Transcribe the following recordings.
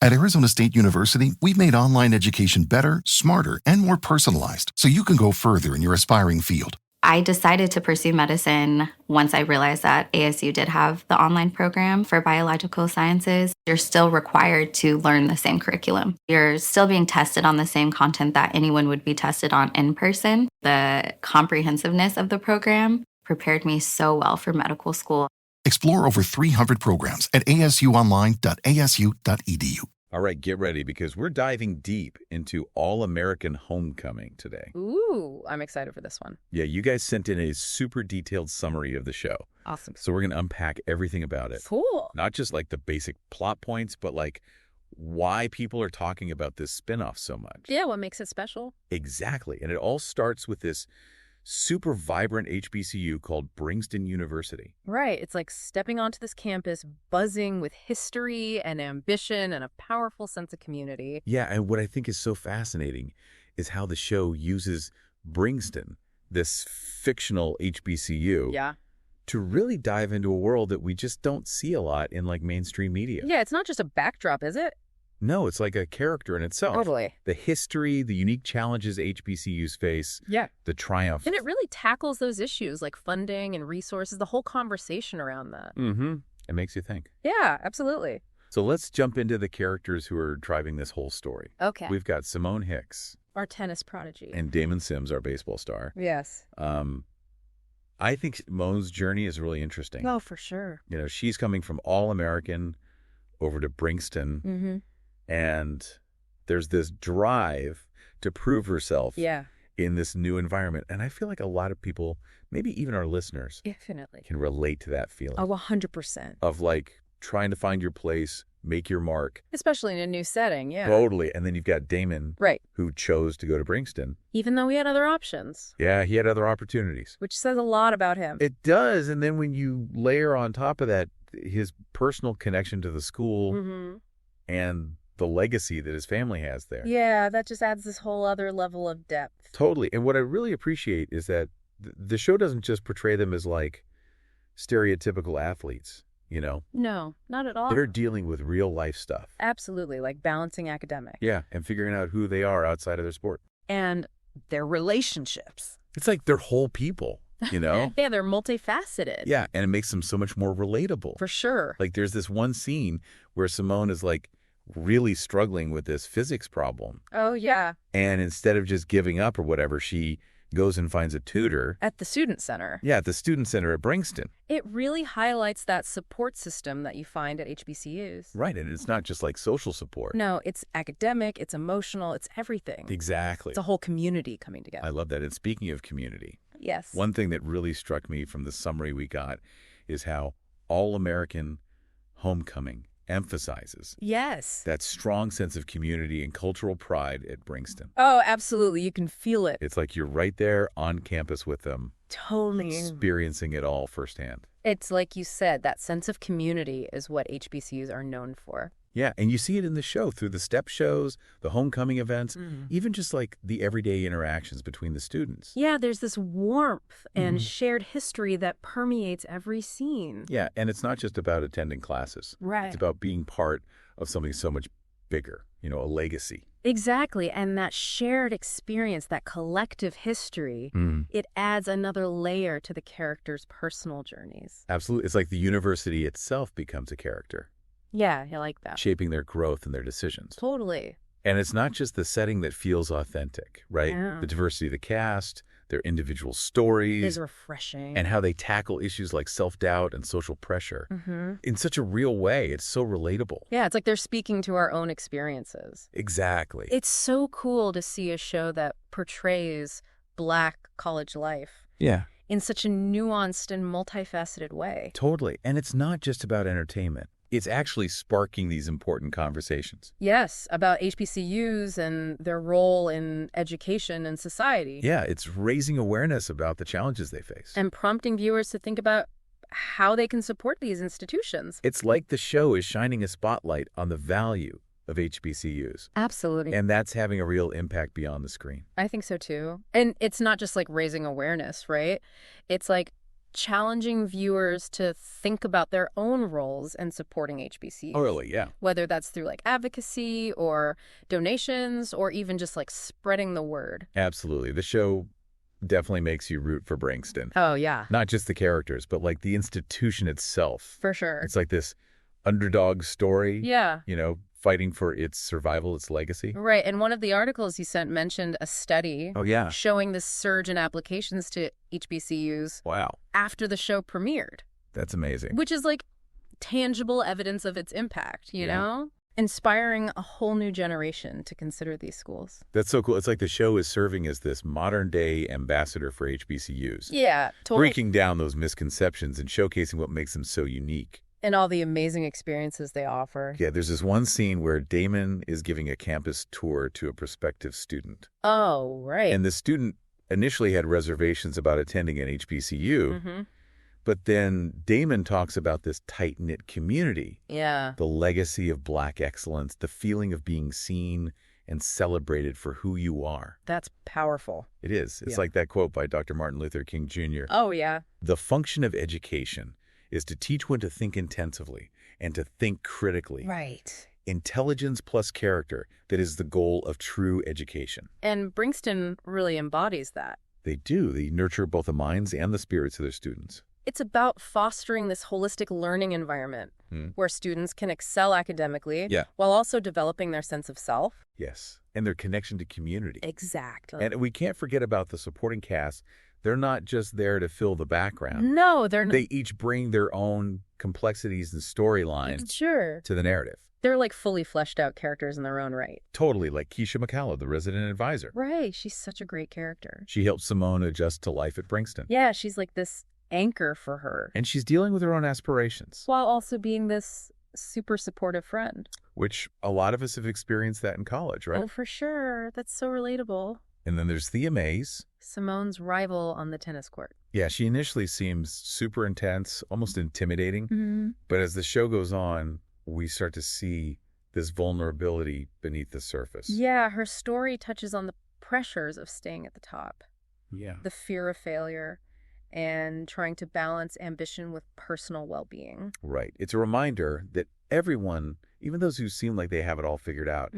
At Arizona State University, we've made online education better, smarter, and more personalized so you can go further in your aspiring field. I decided to pursue medicine once I realized that ASU did have the online program for biological sciences. You're still required to learn the same curriculum. You're still being tested on the same content that anyone would be tested on in person. The comprehensiveness of the program prepared me so well for medical school. Explore over 300 programs at asuonline.asu.edu. All right, get ready because we're diving deep into All-American Homecoming today. Ooh, I'm excited for this one. Yeah, you guys sent in a super detailed summary of the show. Awesome. So we're going to unpack everything about it. Cool. Not just like the basic plot points, but like why people are talking about this spinoff so much. Yeah, what makes it special? Exactly. And it all starts with this super vibrant HBCU called Bringston University. Right. It's like stepping onto this campus, buzzing with history and ambition and a powerful sense of community. Yeah, and what I think is so fascinating is how the show uses Bringston, this fictional HBCU, to really dive into a world that we just don't see a lot in like mainstream media. Yeah, it's not just a backdrop, is it? No, it's like a character in itself. Totally. The history, the unique challenges HBCUs face, the triumph. And it really tackles those issues like funding and resources, the whole conversation around that. It makes you think. Yeah, absolutely. So let's jump into the characters who are driving this whole story. Okay. We've got Simone Hicks. Our tennis prodigy. And Damon Sims, our baseball star. Yes. I think Simone's journey is really interesting. Oh, for sure. You know, she's coming from All-American over to Bringston. And there's this drive to prove herself in this new environment. And I feel like a lot of people, maybe even our listeners, definitely can relate to that feeling. Oh, 100%. Of like trying to find your place, make your mark. Especially in a new setting, Totally. And then you've got Damon, who chose to go to Bringston. Even though he had other options. Yeah, he had other opportunities. Which says a lot about him. It does. And then when you layer on top of that his personal connection to the school and the legacy that his family has there. Yeah, that just adds this whole other level of depth. Totally. And what I really appreciate is that the show doesn't just portray them as like stereotypical athletes, you know? No, not at all. They're dealing with real life stuff. Absolutely, like balancing academic. Yeah, and figuring out who they are outside of their sport. And their relationships. It's like they're whole people, you know? Yeah, they're multifaceted. Yeah, and it makes them so much more relatable. For sure. Like there's this one scene where Simone is like really struggling with this physics problem. Oh, yeah. And instead of just giving up or whatever, she goes and finds a tutor. At the student center. Yeah, at the student center at Bringston. It really highlights that support system that you find at HBCUs. Right, and it's not just like social support. No, it's academic, it's emotional, it's everything. Exactly. It's a whole community coming together. I love that. And speaking of community, yes. One thing that really struck me from the summary we got is how All-American Homecoming emphasizes that strong sense of community and cultural pride at Bringston. Oh, absolutely. You can feel it. It's like you're right there on campus with them. Totally. Experiencing it all firsthand. It's like you said, that sense of community is what HBCUs are known for. Yeah, and you see it in the show through the step shows, the homecoming events, even just like the everyday interactions between the students. Yeah, there's this warmth and shared history that permeates every scene. Yeah, and it's not just about attending classes. Right. It's about being part of something so much bigger, you know, a legacy. Exactly, and that shared experience, that collective history, it adds another layer to the characters' personal journeys. Absolutely. It's like the university itself becomes a character. Yeah, I like that. Shaping their growth and their decisions. Totally. And it's not just the setting that feels authentic, right? Yeah. The diversity of the cast, their individual stories. It's refreshing. And how they tackle issues like self-doubt and social pressure in such a real way. It's so relatable. Yeah, it's like they're speaking to our own experiences. Exactly. It's so cool to see a show that portrays Black college life. Yeah. In such a nuanced and multifaceted way. Totally. And it's not just about entertainment. It's actually sparking these important conversations. Yes, about HBCUs and their role in education and society. Yeah, it's raising awareness about the challenges they face. And prompting viewers to think about how they can support these institutions. It's like the show is shining a spotlight on the value of HBCUs. Absolutely. And that's having a real impact beyond the screen. I think so too. And it's not just like raising awareness, right? It's like challenging viewers to think about their own roles in supporting HBCUs. Oh, really? Yeah. Whether that's through like advocacy or donations or even just like spreading the word. Absolutely. The show definitely makes you root for Brixton. Oh, yeah. Not just the characters, but like the institution itself. For sure. It's like this underdog story. Yeah. You know, fighting for its survival, its legacy. Right. And one of the articles you sent mentioned a study showing this surge in applications to HBCUs after the show premiered. That's amazing. Which is like tangible evidence of its impact, you know? Inspiring a whole new generation to consider these schools. That's so cool. It's like the show is serving as this modern-day ambassador for HBCUs. Yeah, totally. Breaking down those misconceptions and showcasing what makes them so unique. And all the amazing experiences they offer. Yeah, there's this one scene where Damon is giving a campus tour to a prospective student. Oh, right. And the student initially had reservations about attending an HBCU, but then Damon talks about this tight-knit community. Yeah. The legacy of Black excellence, the feeling of being seen and celebrated for who you are. That's powerful. It is. It's like that quote by Dr. Martin Luther King Jr. Oh, yeah. The function of education is to teach one to think intensively and to think critically. Right. Intelligence plus character, that is the goal of true education. And Brixton really embodies that. They do. They nurture both the minds and the spirits of their students. It's about fostering this holistic learning environment where students can excel academically while also developing their sense of self. Yes, and their connection to community. Exactly. And we can't forget about the supporting cast. They're not just there to fill the background. No, they're not. They each bring their own complexities and storylines to the narrative. They're like fully fleshed out characters in their own right. Totally, like Keisha McCalla, the resident advisor. Right, she's such a great character. She helps Simone adjust to life at Brixton. Yeah, she's like this anchor for her. And she's dealing with her own aspirations. While also being this super supportive friend. Which a lot of us have experienced that in college, right? Oh, for sure. That's so relatable. And then there's Thea Mays. Simone's rival on the tennis court. Yeah, she initially seems super intense, almost intimidating. But as the show goes on, we start to see this vulnerability beneath the surface. Yeah, her story touches on the pressures of staying at the top. Yeah. The fear of failure and trying to balance ambition with personal well-being. Right. It's a reminder that everyone, even those who seem like they have it all figured out,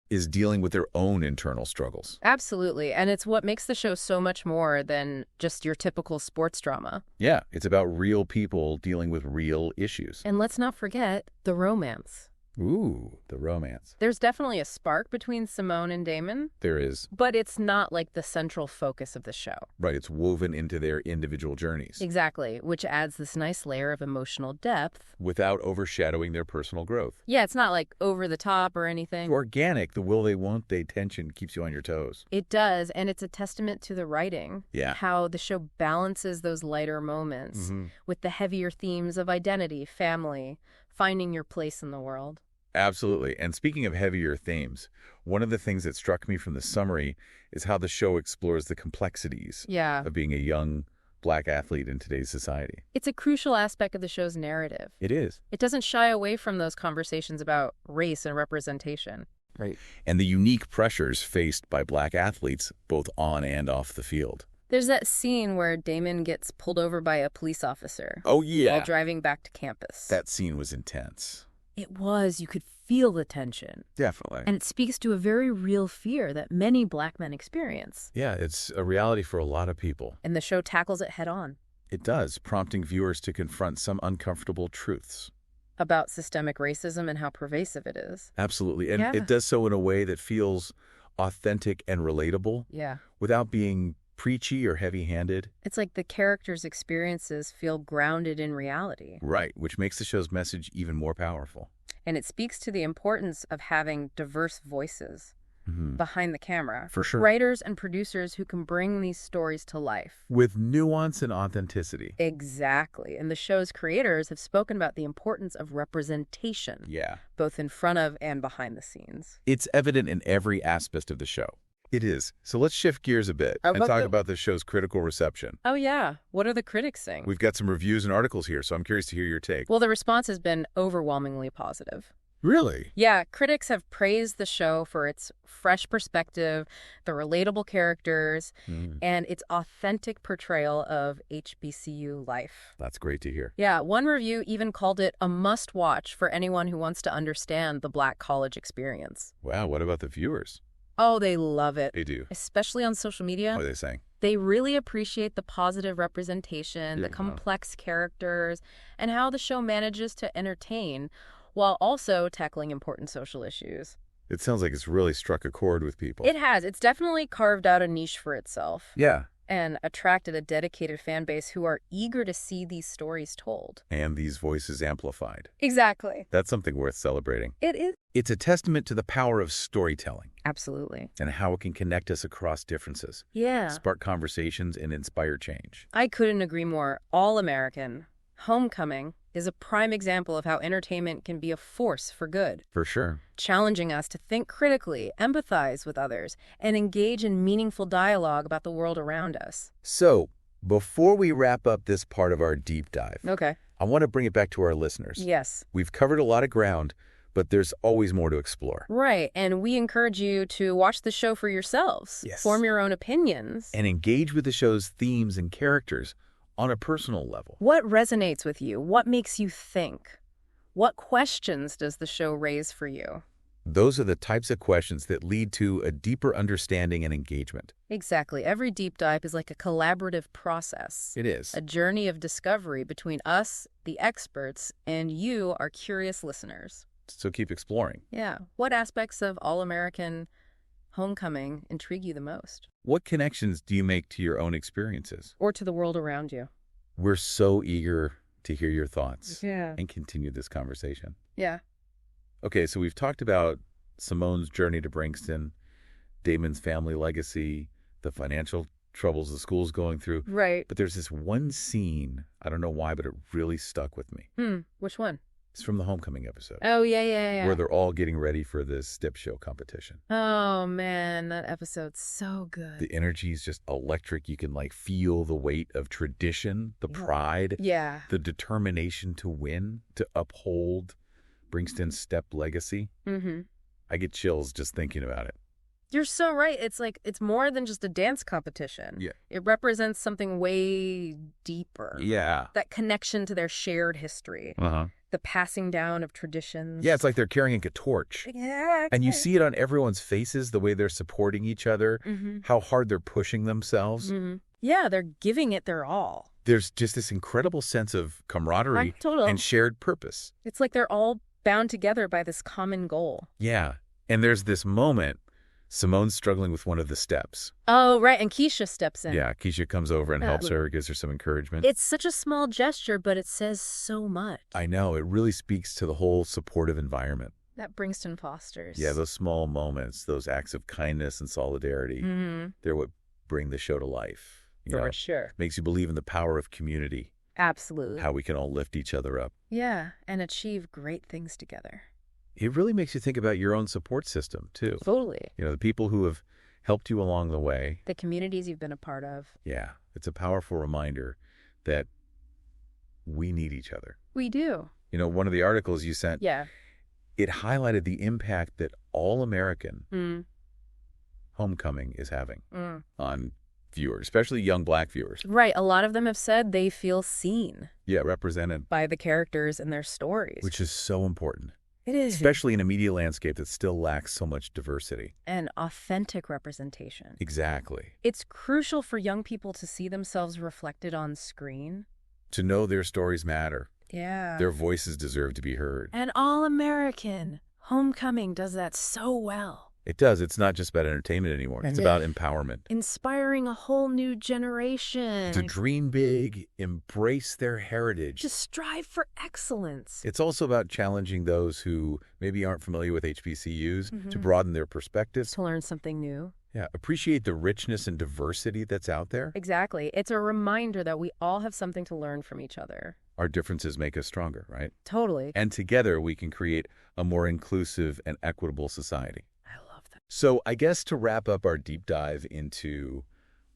is dealing with their own internal struggles. Absolutely. And it's what makes the show so much more than just your typical sports drama. Yeah, it's about real people dealing with real issues. And let's not forget the romance. Ooh, the romance. There's definitely a spark between Simone and Damon. There is. But it's not like the central focus of the show. Right, it's woven into their individual journeys. Exactly, which adds this nice layer of emotional depth. Without overshadowing their personal growth. Yeah, it's not like over the top or anything. It's organic, the will they won't they tension keeps you on your toes. It does, and it's a testament to the writing. Yeah. How the show balances those lighter moments with the heavier themes of identity, family, finding your place in the world. Absolutely. And speaking of heavier themes, one of the things that struck me from the summary is how the show explores the complexities of being a young Black athlete in today's society. It's a crucial aspect of the show's narrative. It is. It doesn't shy away from those conversations about race and representation. Right. And the unique pressures faced by Black athletes both on and off the field. There's that scene where Damon gets pulled over by a police officer. Oh, yeah. While driving back to campus. That scene was intense. It was. You could feel the tension. Definitely. And it speaks to a very real fear that many Black men experience. Yeah, it's a reality for a lot of people. And the show tackles it head on. It does, prompting viewers to confront some uncomfortable truths. About systemic racism and how pervasive it is. Absolutely. And it does so in a way that feels authentic and relatable. Yeah. Without being preachy or heavy-handed. It's like the characters' experiences feel grounded in reality. Right, which makes the show's message even more powerful. And it speaks to the importance of having diverse voices behind the camera. For sure. Writers and producers who can bring these stories to life. With nuance and authenticity. Exactly. And the show's creators have spoken about the importance of representation. Yeah. Both in front of and behind the scenes. It's evident in every aspect of the show. It is. So let's shift gears a bit and talk about the show's critical reception. Oh, yeah. What are the critics saying? We've got some reviews and articles here, so I'm curious to hear your take. Well, the response has been overwhelmingly positive. Really? Yeah, critics have praised the show for its fresh perspective, the relatable characters, and its authentic portrayal of HBCU life. That's great to hear. Yeah, one review even called it a must-watch for anyone who wants to understand the Black college experience. Wow, what about the viewers? Oh, they love it. They do. Especially on social media. What are they saying? They really appreciate the positive representation, the complex characters, and how the show manages to entertain while also tackling important social issues. It sounds like it's really struck a chord with people. It has. It's definitely carved out a niche for itself. Yeah. And attracted a dedicated fan base who are eager to see these stories told. And these voices amplified. Exactly. That's something worth celebrating. It is. It's a testament to the power of storytelling. Absolutely. And how it can connect us across differences. Yeah. Spark conversations and inspire change. I couldn't agree more. All-American. Homecoming is a prime example of how entertainment can be a force for good. For sure. Challenging us to think critically, empathize with others, and engage in meaningful dialogue about the world around us. So, before we wrap up this part of our deep dive, Okay. I want to bring it back to our listeners. Yes. We've covered a lot of ground, but there's always more to explore. Right, and we encourage you to watch the show for yourselves. Yes. Form your own opinions. And engage with the show's themes and characters on a personal level. What resonates with you? What makes you think? What questions does the show raise for you? Those are the types of questions that lead to a deeper understanding and engagement. Exactly. Every deep dive is like a collaborative process. It is. A journey of discovery between us, the experts, and you, our curious listeners. So keep exploring. Yeah. What aspects of All-American Homecoming intrigue you the most? What connections do you make to your own experiences? Or to the world around you? We're so eager to hear your thoughts Yeah. and continue this conversation. Yeah. Okay, so we've talked about Simone's journey to Brixton, Damon's family legacy, the financial troubles the school's going through. Right. But there's this one scene, I don't know why, but it really stuck with me. Which one? It's from the Homecoming episode. Oh, yeah. Where they're all getting ready for this step show competition. Oh, man, that episode's so good. The energy is just electric. You can like feel the weight of tradition, the pride, Yeah. the determination to win, to uphold Brixton's step legacy. Mm-hmm. I get chills just thinking about it. You're so right. It's like, it's more than just a dance competition. Yeah. It represents something way deeper. Yeah. That connection to their shared history. Uh-huh. The passing down of traditions. Yeah, it's like they're carrying a torch. Yeah. And you see it on everyone's faces, the way they're supporting each other, how hard they're pushing themselves. Yeah, they're giving it their all. There's just this incredible sense of camaraderie and shared purpose. It's like they're all bound together by this common goal. Yeah. And there's this moment, Simone's struggling with one of the steps. Oh, right. And Keisha steps in. Yeah, Keisha comes over and helps her, gives her some encouragement. It's such a small gesture, but it says so much. I know. It really speaks to the whole supportive environment. That Brixton fosters. Yeah, those small moments, those acts of kindness and solidarity, they're what bring the show to life. For sure. Makes you believe in the power of community. Absolutely. How we can all lift each other up. Yeah, and achieve great things together. It really makes you think about your own support system, too. Totally. The people who have helped you along the way. The communities you've been a part of. Yeah, it's a powerful reminder that we need each other. We do. One of the articles you sent, it highlighted the impact that All-American Homecoming is having on viewers, especially young Black viewers. Right. A lot of them have said they feel seen. Yeah, represented. By the characters and their stories. Which is so important. It is. Especially in a media landscape that still lacks so much diversity. And authentic representation. Exactly. It's crucial for young people to see themselves reflected on screen. To know their stories matter. Yeah. Their voices deserve to be heard. And All-American Homecoming does that so well. It does. It's not just about entertainment anymore. It's about empowerment. Inspiring a whole new generation. To dream big, embrace their heritage. To strive for excellence. It's also about challenging those who maybe aren't familiar with HBCUs to broaden their perspectives. To learn something new. Yeah, appreciate the richness and diversity that's out there. Exactly. It's a reminder that we all have something to learn from each other. Our differences make us stronger, right? Totally. And together we can create a more inclusive and equitable society. I love that. So I guess to wrap up our deep dive into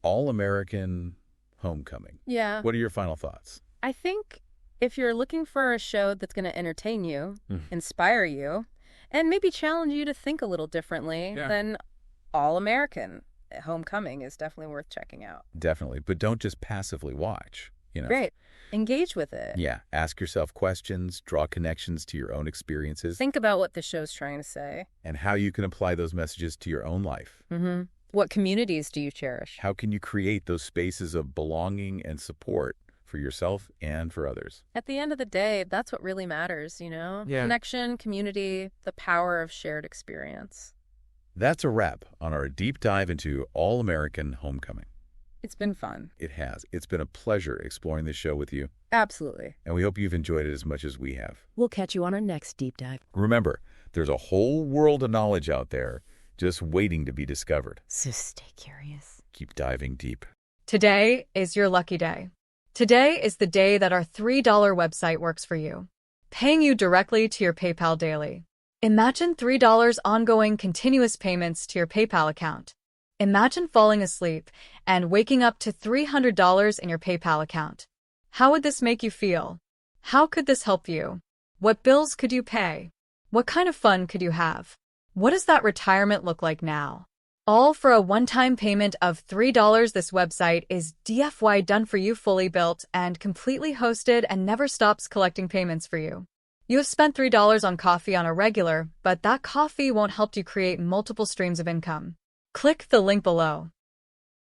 All-American Homecoming. Yeah. What are your final thoughts? I think If you're looking for a show that's going to entertain you, inspire you, and maybe challenge you to think a little differently, then All American Homecoming is definitely worth checking out. Definitely. But don't just passively watch. Great. Engage with it. Yeah. Ask yourself questions, draw connections to your own experiences. Think about what the show's trying to say. And how you can apply those messages to your own life. What communities do you cherish? How can you create those spaces of belonging and support for yourself and for others? At the end of the day, that's what really matters, Yeah. Connection, community, the power of shared experience. That's a wrap on our deep dive into All American Homecoming. It's been fun. It has. It's been a pleasure exploring this show with you. Absolutely. And we hope you've enjoyed it as much as we have. We'll catch you on our next deep dive. Remember, there's a whole world of knowledge out there just waiting to be discovered. So stay curious. Keep diving deep. Today is your lucky day. Today is the day that our $3 website works for you, paying you directly to your PayPal daily. Imagine $3 ongoing continuous payments to your PayPal account. Imagine falling asleep and waking up to $300 in your PayPal account. How would this make you feel? How could this help you? What bills could you pay? What kind of fun could you have? What does that retirement look like now? All for a one-time payment of $3. This website is DFY done for you, fully built and completely hosted, and never stops collecting payments for you. You have spent $3 on coffee on a regular, but that coffee won't help you create multiple streams of income. Click the link below.